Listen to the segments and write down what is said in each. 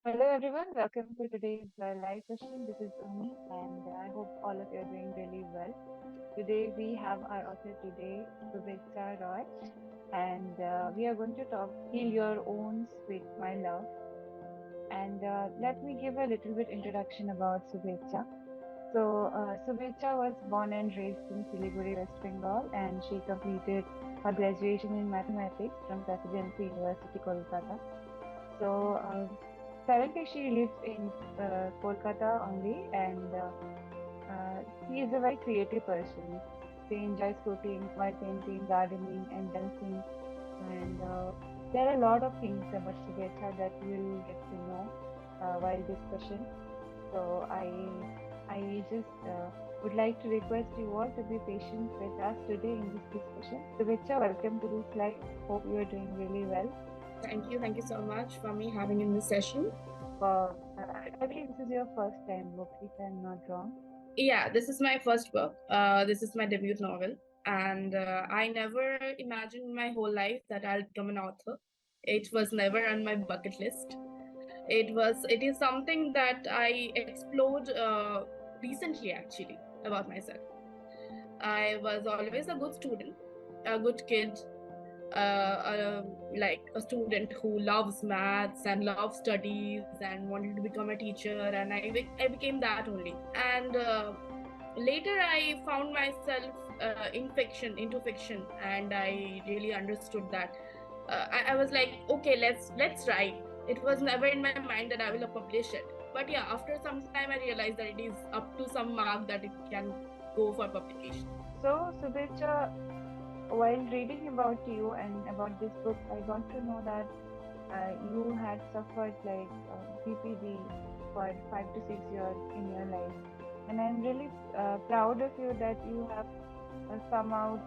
Hello everyone, welcome to today's live session. This is Umi and I hope all of you are doing really well. Today we have our author today, Suvechha Roy, and we are going to talk Heal Your Own with My Love. And let me give a little bit introduction about Suvechha. Suvechha was born and raised in Siliguri, West Bengal, and she completed her graduation in mathematics from Presidency University, Kolkata. So currently she lives in Kolkata only, and she is a very creative person. She enjoys cooking, while painting, gardening, and dancing. And there are a lot of things about Suvechha that you'll get to know while discussion. So I just would like to request you all to be patient with us today in this discussion. Suvechha, welcome to this live. Hope you are doing really well. Thank you. Thank you so much for me having in this session. I believe this is your first time book, if I'm not wrong. Yeah, this is my first book. This is my debut novel. And I never imagined in my whole life that I'll become an author. It was never on my bucket list. It is something that I explored recently actually about myself. I was always a good student, a good kid, like a student who loves maths and loves studies and wanted to become a teacher, and I became that only. And later I found myself into fiction, and I really understood that. I was like, okay, let's write. It was never in my mind that I will publish it. But yeah, after some time I realized that it is up to some mark that it can go for publication. So, Subhecha, while reading about you and about this book, I got to know that you had suffered like BPD for 5 to 6 years in your life. And I'm really proud of you that you have come out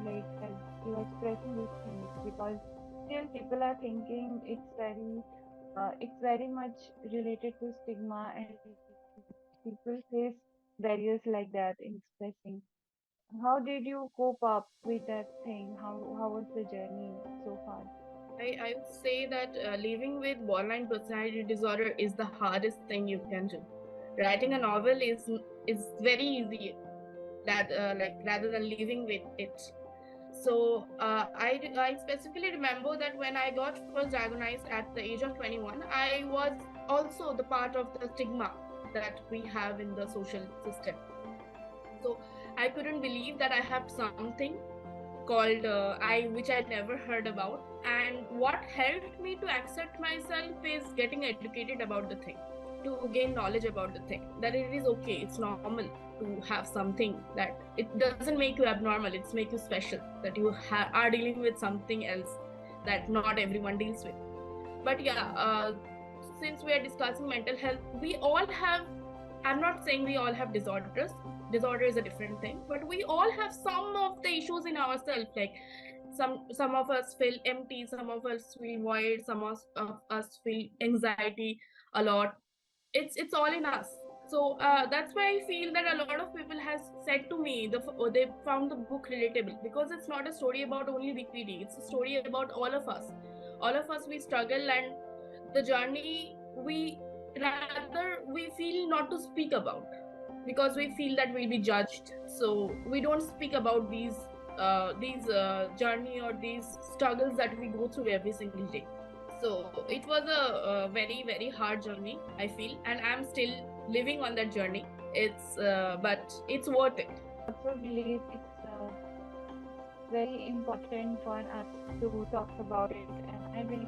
like as you are expressing these things because still people are thinking it's very much related to stigma and people face barriers like that in expressing. How did you cope up with that thing? How was the journey so far? I would say that living with borderline personality disorder is the hardest thing you can do. Writing a novel is very easy, that rather than living with it. So I specifically remember that when I got first diagnosed at the age of 21, I was also the part of the stigma that we have in the social system. So I couldn't believe that I have something called I which I never heard about. And what helped me to accept myself is getting educated about the thing, to gain knowledge about the thing, that it is okay, it's normal to have something, that it doesn't make you abnormal, it's make you special, that you are dealing with something else that not everyone deals with. But yeah, since we are discussing mental health, we all have, I'm not saying we all have disorders, disorder is a different thing, but we all have some of the issues in ourselves, like some of us feel empty, some of us feel void, of us feel anxiety a lot. It's all in us. So that's why I feel that a lot of people has said to me they found the book relatable, because it's not a story about only BPD, it's a story about all of us. All of us, we struggle, and the journey we rather we feel not to speak about, because we feel that we'll be judged, so we don't speak about these journey or these struggles that we go through every single day. So it was a very very hard journey, I feel, and I'm still living on that journey. It's but it's worth it. Also believe it's very important for us to talk about it. And I believe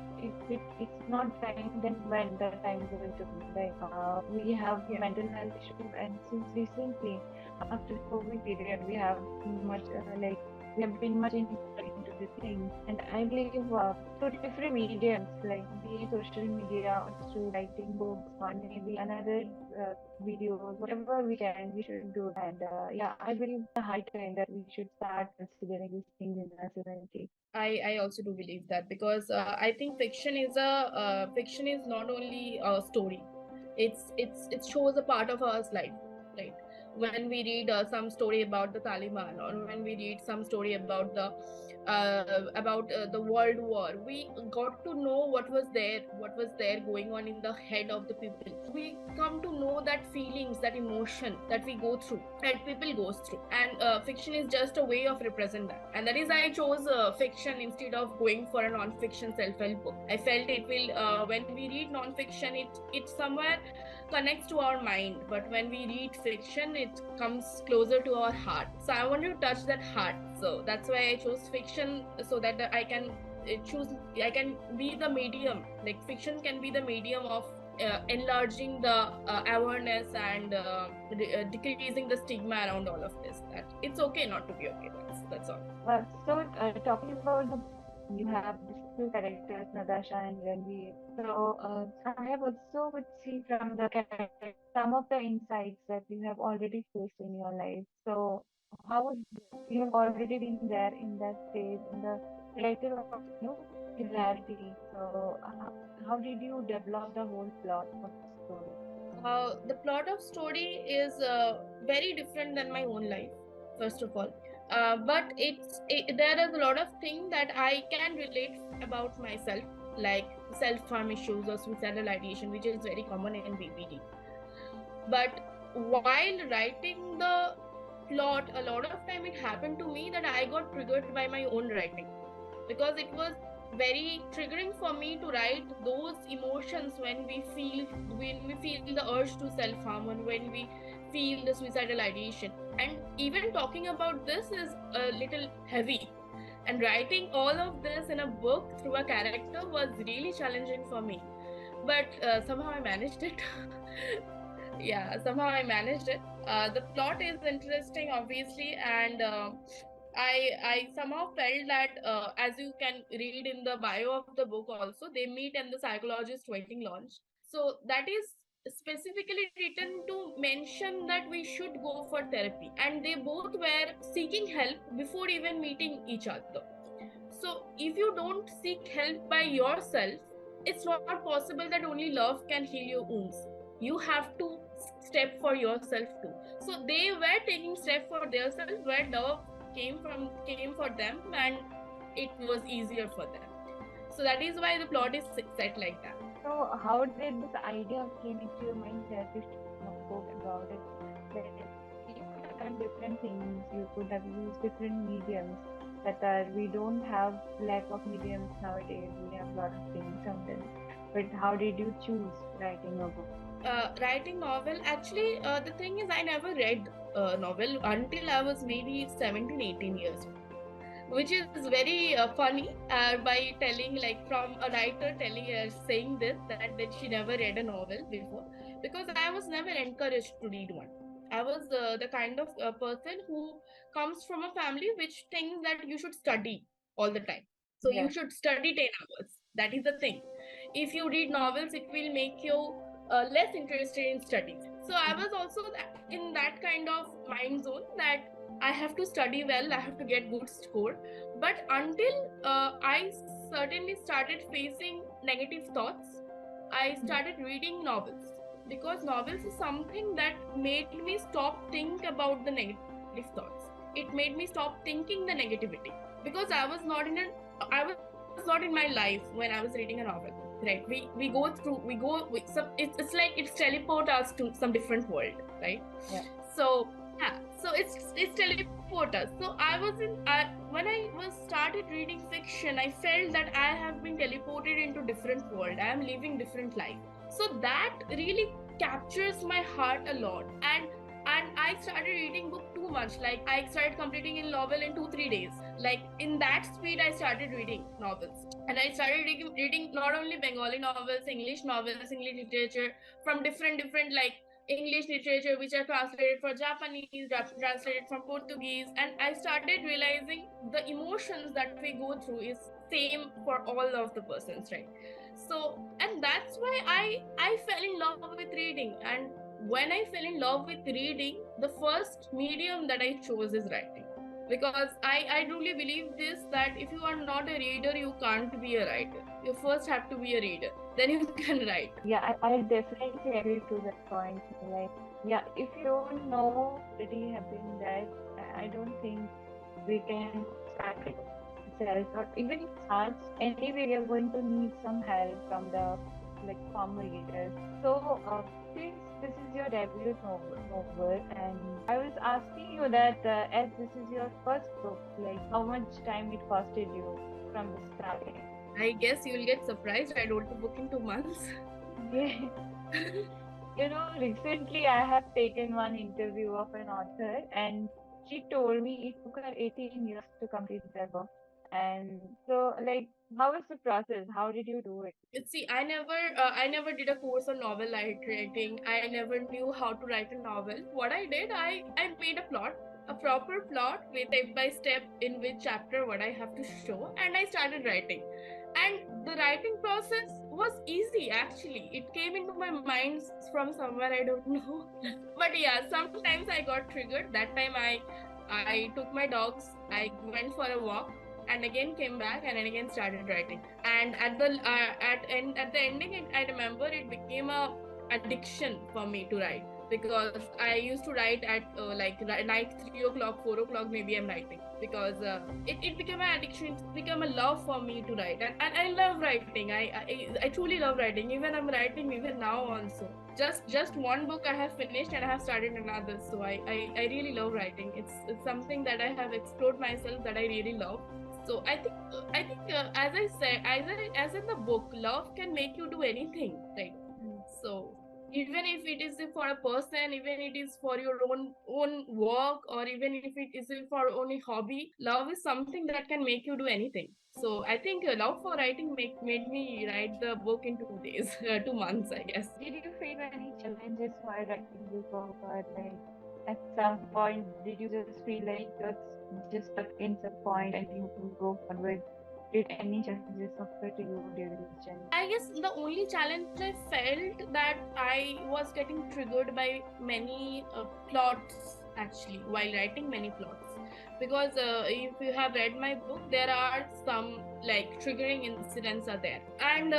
if it's not time, then when the time is going to be. Like we have Yeah. mental health issue, and since recently, after COVID period, we have much like we have been much into the things. And I believe through different mediums, like be it social media or through writing books or maybe another videos, whatever we can, we should do. And yeah, I believe the high time that we should start considering these things in our society. I also do believe that, because I think fiction is not only a story, it shows a part of our life, right? when we read some story about the Taliban, or when we read some story about the World War. We got to know what was there going on in the head of the people. We come to know that feelings, that emotion that we go through, that people goes through, and fiction is just a way of represent that. And that is I chose fiction instead of going for a non-fiction self-help book. I felt it will when we read non-fiction, it somewhere connects to our mind, but when we read fiction it comes closer to our heart. So I want to touch that heart, so that's why I chose fiction, so that I can be the medium, like fiction can be the medium of enlarging the awareness and decreasing the stigma around all of this, that it's okay not to be okay. That's all. Talking about the book, you have these two characters, Natasha and Ranbir. So, I have also would see from the character some of the insights that you have already faced in your life. So, how would you have already been there in that stage, and the character was, similarity. So, how did you develop the whole plot of the story? The plot of story is very different than my own life, first of all. But there is a lot of things that I can relate about myself, like self-harm issues or suicidal ideation, which is very common in BPD. But while writing the plot, a lot of time it happened to me that I got triggered by my own writing, because it was very triggering for me to write those emotions when we feel the urge to self harm, and when we feel the suicidal ideation. And even talking about this is a little heavy, and writing all of this in a book through a character was really challenging for me, but somehow I managed it. Yeah, somehow I managed it. The plot is interesting, obviously, and I somehow felt that as you can read in the bio of the book also, they meet and the psychologist waiting launch. So that is specifically written to mention that we should go for therapy, and they both were seeking help before even meeting each other. So if you don't seek help by yourself, it's not possible that only love can heal your wounds. You have to step for yourself too. So they were taking step for themselves, where love came for them, and it was easier for them. So that is why the plot is set like that. So, how did this idea came into your mind that you should write a book about it? That you could have done different things, you could have used different mediums that are, we don't have lack of mediums nowadays, we have a lot of things sometimes. But how did you choose writing a book? Writing novel, actually, the thing is I never read novel until I was maybe 17, 18 years, which is very funny, by telling, like, from a writer telling saying this, that she never read a novel before, because I was never encouraged to read one. I was the kind of person who comes from a family which thinks that you should study all the time, so you Yeah. should study 10 hours. That is the thing. If you read novels, it will make you less interested in studies. So I was also in that kind of mind zone, that I have to study well, I have to get good score. But until I certainly started facing negative thoughts, I started reading novels, because novels is something that made me stop think about the negative thoughts. It made me stop thinking the negativity, because I was not in my life when I was reading a novel. Right? We go through we go with some, it's like it's teleport us to some different world, right? Yeah. So yeah, so it's teleport us. So when I was started reading fiction, I felt that I have been teleported into different world, I am living different life. So that really captures my heart a lot. And I started reading book too much, like I started completing a novel in 2-3 days, like in that speed I started reading novels. And I started reading not only Bengali novels, English literature, from different like English literature which are translated for Japanese, translated from Portuguese, and I started realizing the emotions that we go through is same for all of the persons, right? So, and that's why I fell in love with reading. And when I fell in love with reading, the first medium that I chose is writing, because I truly believe this, that if you are not a reader, you can't be a writer. You first have to be a reader, then you can write. Yeah, I definitely agree to that point. Like, Yeah, if you don't know pretty happen that I don't think we can start it itself, or even if it starts anyway, we are going to need some help from the like former readers. So, since this is your debut novel, and I was asking you that as this is your first book, like how much time it costed you from the starting? I guess you'll get surprised. I wrote the book in 2 months. Yeah. Recently I have taken one interview of an author, and she told me it took her 18 years to complete the book. And so, like, how was the process? How did you do it? See, I never did a course on novel writing. I never knew how to write a novel. What I did, I made a plot, a proper plot with step by step in which chapter what I have to show, and I started writing. And the writing process was easy actually. It came into my mind from somewhere I don't know. But yeah, sometimes I got triggered. That time I took my dogs, I went for a walk, and again came back and again started writing. And at the ending, I remember it became a addiction for me to write, because I used to write at night 3 o'clock, 4 o'clock maybe I'm writing, because it became an addiction. It became a love for me to write, and I love writing. I truly love writing. Even I'm writing even now also. Just one book I have finished and I have started another. So I really love writing. It's something that I have explored myself that I really love. So I think as I said, as in the book, love can make you do anything, right? Mm. So even if it is for a person, even it is for your own work, or even if it is for only hobby, love is something that can make you do anything. So I think love for writing made me write the book in 2 days, 2 months, I guess. Did you face any challenges while writing this book, or like at some point did you just feel like you're just stuck in some point and you couldn't go forward? Did any challenges occur to you during this journey? I guess the only challenge I felt that I was getting triggered by many plots actually while writing many plots, because if you have read my book, there are some like triggering incidents are there. And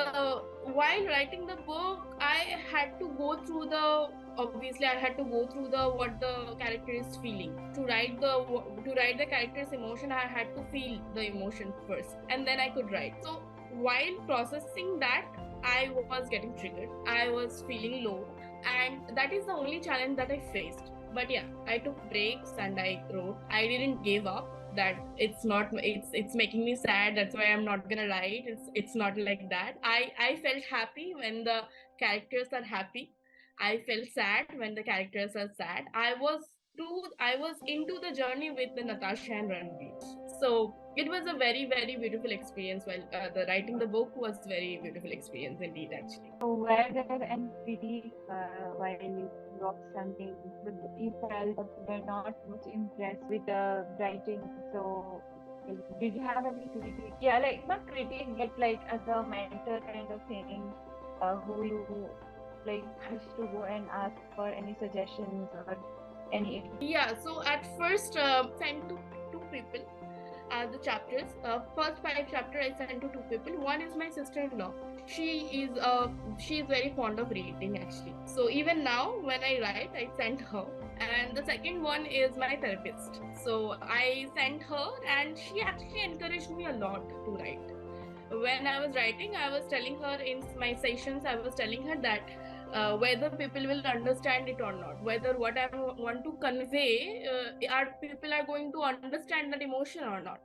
while writing the book, I had to go through the obviously I had to go through the what the character is feeling. To write the character's emotion, I had to feel the emotion first, and then I could write. So while processing that, I was getting triggered, I was feeling low, and that is the only challenge that I faced. But yeah, I took breaks and I wrote. I didn't give up that it's making me sad, that's why I'm not gonna write. It's not like that. I felt happy when the characters are happy. I felt sad when the characters are sad. I was into the journey with the Natasha and Ranbir. So it was a very very beautiful experience. While the writing the book was very beautiful experience indeed, actually. So were there any critiques while you wrote something that you felt that you were not much impressed with the writing? So like, did you have any critique? Yeah, like not critique, but like as a mentor kind of thing, who you like used to go and ask for any suggestions or any advice? Yeah, so at first sent to two people the chapters. First 5 chapter I sent to two people. One is my sister-in-law. She she is very fond of reading actually. So even now when I write, I send her. And the second one is my therapist. So I sent her, and she actually encouraged me a lot to write. When I was writing, I was telling her in my sessions, I was telling her that whether people will understand it or not, whether what I want to convey, are people are going to understand that emotion or not.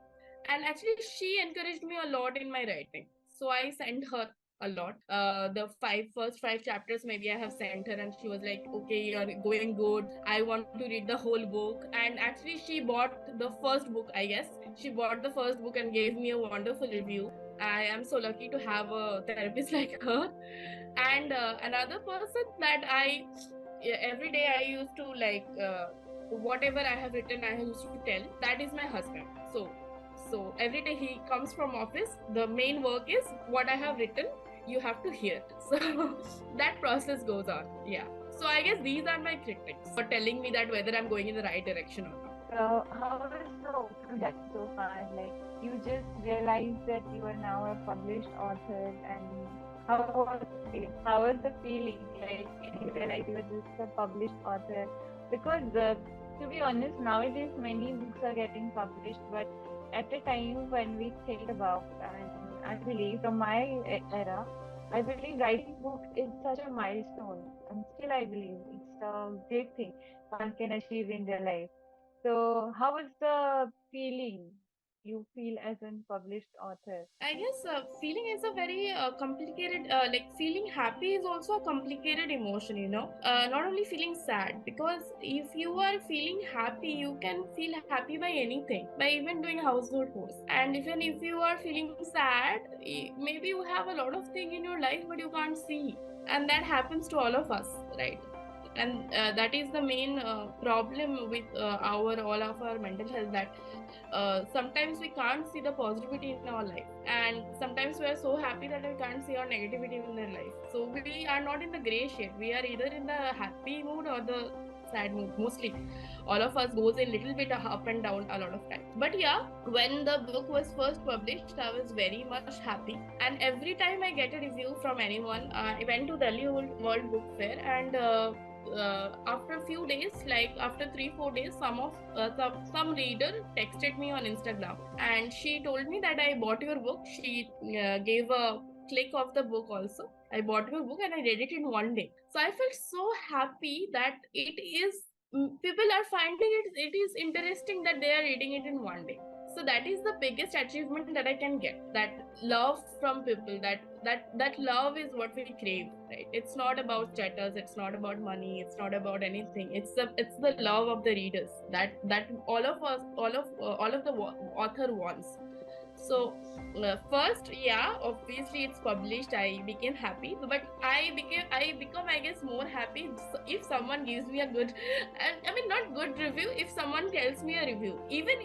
And actually, she encouraged me a lot in my writing. So I sent her a lot. The first 5 chapters, maybe I have sent her, and she was like, "Okay, you're going good. I want to read the whole book." And actually, she bought the first book. I guess she bought the first book and gave me a wonderful review. I am so lucky to have a therapist like her. And another person that every day I used to whatever I have written, I used to tell. That is my husband. So every day he comes from office. The main work is what I have written. You have to hear. So that process goes on. Yeah. So I guess these are my critics for telling me that whether I'm going in the right direction or not. So how is the overall so far? Like you just realized that you are now a published author, and How was it? How was the feeling? Like when you realized you were just a published author? Because to be honest, nowadays many books are getting published, but at a time when we think about, and I believe from my era, I believe writing book is such a milestone, and still I believe it's a great thing one can achieve in their life. So, how was the feeling you feel as a published author? I guess feeling is a very complicated, like feeling happy is also a complicated emotion, you know. Not only feeling sad, because if you are feeling happy, you can feel happy by anything, by even doing household chores. And even if you are feeling sad, maybe you have a lot of things in your life, but you can't see. And that happens to all of us, right? And that is the main problem with our all of our mental health, that sometimes we can't see the positivity in our life, and sometimes we are so happy that we can't see our negativity in their life. So we are not in the gray shade, we are either in the happy mood or the sad mood mostly. All of us goes a little bit up and down a lot of time. But yeah, when the book was first published, I was very much happy. And every time I get a review from anyone, I went to Delhi World Book Fair, and after a few days, like after 3 4 days, some reader texted me on Instagram, and she told me that I bought your book. She gave a click of the book also. I bought your book and I read it in one day. So I felt so happy that it is, people are finding it is interesting that they are reading it in one day. So that is the biggest achievement that I can get, that love from people, that love is what we crave, right? It's not about status, it's not about money, it's not about anything. It's the love of the readers, that all of us, all of the author wants. So first, yeah, obviously it's published, I became happy, but I become, I guess, more happy if someone gives me a good, and I mean not good review, if someone tells me a review, even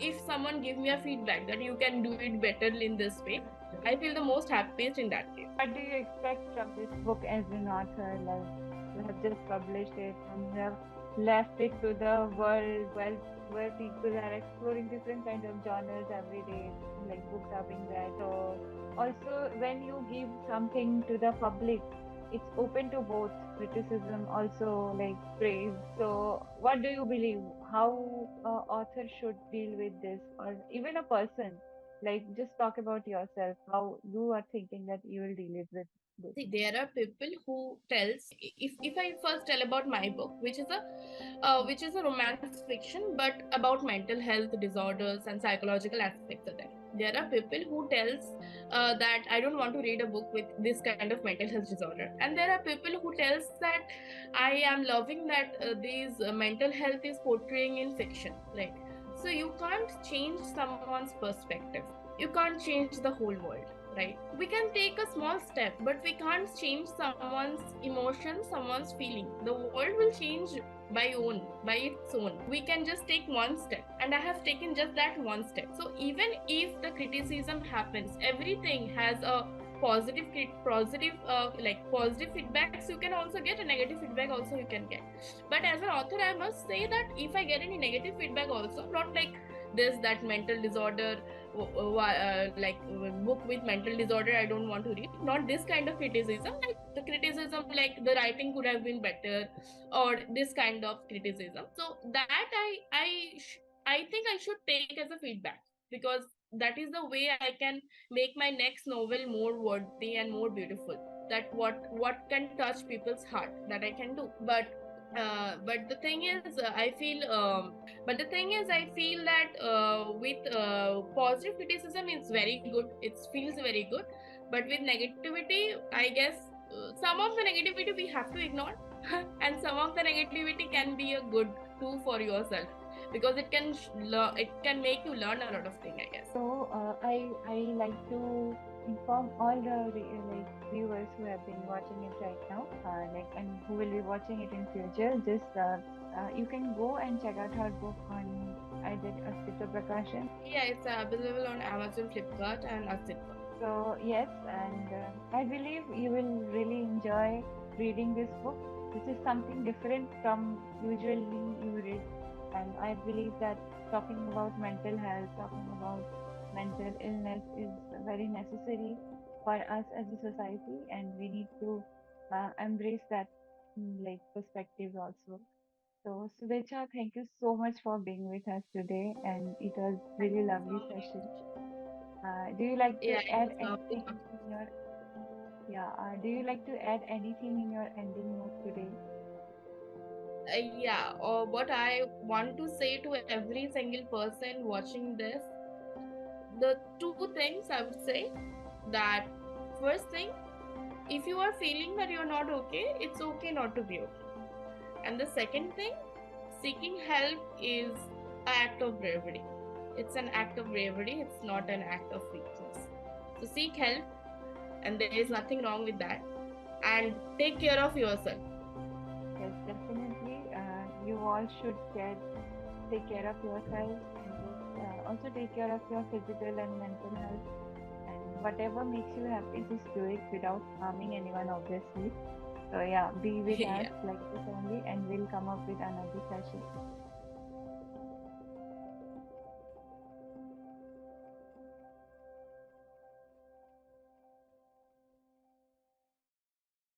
if someone give me a feedback that you can do it better in this way, I feel the most happiest in that case. What do you expect from this book as an author? Like you have just published it and you have left it to the world, well, where people are exploring different kind of genres every day, like books are being read. So also when you give something to the public, it's open to both criticism, also like praise. So what do you believe? How a author should deal with this, or even a person? Like, just talk about yourself, how you are thinking that you will deal it with this. See, there are people who tells, if I first tell about my book, which is a romance fiction, but about mental health disorders and psychological aspects of that. There are people who tells that I don't want to read a book with this kind of mental health disorder, and there are people who tells that I am loving that these mental health is portraying in fiction, right? So you can't change someone's perspective. You can't change the whole world, right? We can take a small step, but we can't change someone's emotion, someone's feeling. The world will change by its own. We can just take one step, and I have taken just that one step. So even if the criticism happens, everything has a positive positive feedbacks you can also get, a negative feedback also you can get. But as an author, I must say that if I get any negative feedback also, not like this, that mental disorder, book with mental disorder I don't want to read, not this kind of criticism, like the criticism like the writing could have been better, or this kind of criticism. So that I think I should take as a feedback, because that is the way I can make my next novel more worthy and more beautiful. That what can touch people's heart, that I can do. But the thing is, I feel that with positive criticism, it's very good. It feels very good. But with negativity, I guess some of the negativity we have to ignore, and some of the negativity can be a good tool for yourself, because it can make you learn a lot of things, I guess. So I like to inform all the like viewers who have been watching it right now, like and who will be watching it in future. Just you can go and check out her book on either Astitva Prakashan. Yeah, it's available on Amazon, Flipkart, and Astitva. So yes, and I believe you will really enjoy reading this book. This is something different from usually you read, and I believe that talking about mental health, talking about mental illness is very necessary for us as a society, and we need to embrace that like perspective also. So, Suvechha, thank you so much for being with us today, and it was really lovely session. Do you like to Yeah, it add was lovely anything talking. in your do you like to add anything in your ending note today? Yeah, or what I want to say to every single person watching this, the two things I would say that first thing, if you are feeling that you're not okay, it's okay not to be okay. And the second thing, seeking help is an act of bravery. It's an act of bravery, it's not an act of weakness. So seek help, and there is nothing wrong with that. And take care of yourself. Yes, definitely. You all should take care of yourselves, and just also take care of your physical and mental health. And whatever makes you happy, just do it without harming anyone, obviously. So yeah, be with us Yeah. like this only, and we'll come up with another session.